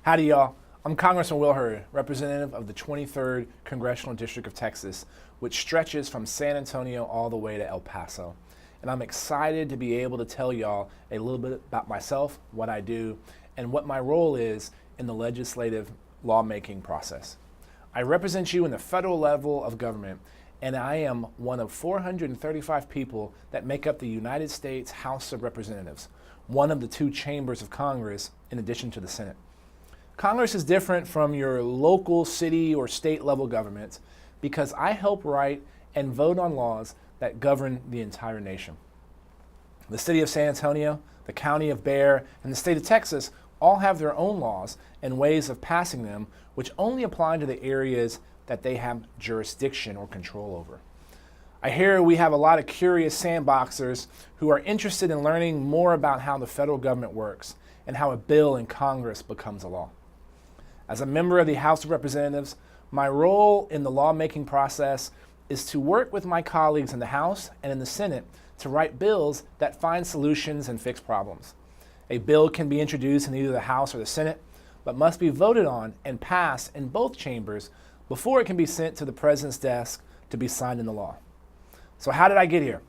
Howdy, y'all. I'm Congressman Hurd, representative of the 23rd Congressional District of Texas, which stretches from San Antonio all the way to El Paso. And I'm excited to be able to tell y'all a little bit about myself, what I do, and what my role is in the legislative lawmaking process. I represent you in the federal level of government, and I am one of 435 people that make up the United States House of Representatives, one of the two chambers of Congress in addition to the Senate. Congress is different from your local, city, or state level governments because I help write and vote on laws that govern the entire nation. The city of San Antonio, the county of Bexar, and the state of Texas all have their own laws and ways of passing them, which only apply to the areas that they have jurisdiction or control over. I hear we have a lot of curious sandboxers who are interested in learning more about how the federal government works and how a bill in Congress becomes a law. As a member of the House of Representatives, my role in the lawmaking process is to work with my colleagues in the House and in the Senate to write bills that find solutions and fix problems. A bill can be introduced in either the House or the Senate, but must be voted on and passed in both chambers before it can be sent to the President's desk to be signed into law. So how did I get here?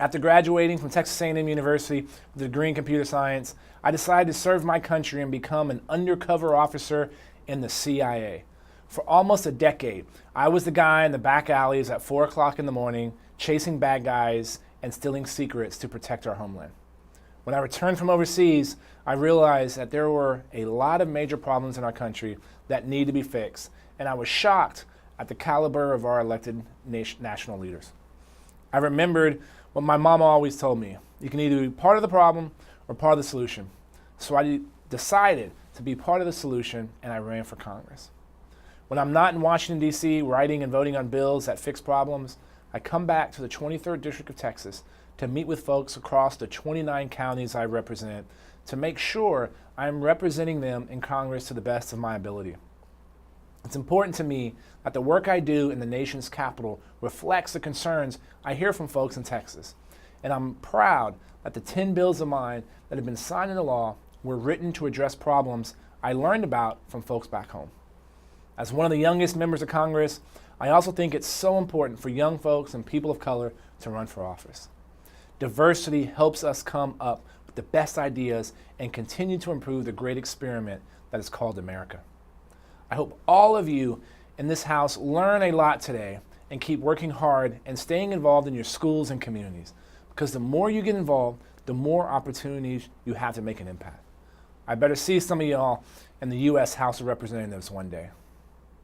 After graduating from Texas A&M University with a degree in computer science, I decided to serve my country and become an undercover officer in the CIA. For almost a decade, I was the guy in the back alleys at 4 o'clock in the morning, chasing bad guys and stealing secrets to protect our homeland. When I returned from overseas, I realized that there were a lot of major problems in our country that need to be fixed, and I was shocked at the caliber of our elected national leaders. I remembered what my mama always told me: you can either be part of the problem or part of the solution. So I decided to be part of the solution, and I ran for Congress. When I'm not in Washington, D.C., writing and voting on bills that fix problems, I come back to the 23rd District of Texas to meet with folks across the 29 counties I represent to make sure I'm representing them in Congress to the best of my ability. It's important to me that the work I do in the nation's capital reflects the concerns I hear from folks in Texas. And I'm proud that the 10 bills of mine that have been signed into law were written to address problems I learned about from folks back home. As one of the youngest members of Congress, I also think it's so important for young folks and people of color to run for office. Diversity helps us come up with the best ideas and continue to improve the great experiment that is called America. I hope all of you in this House learn a lot today and keep working hard and staying involved in your schools and communities, because the more you get involved, the more opportunities you have to make an impact. I better see some of y'all in the U.S. House of Representatives one day.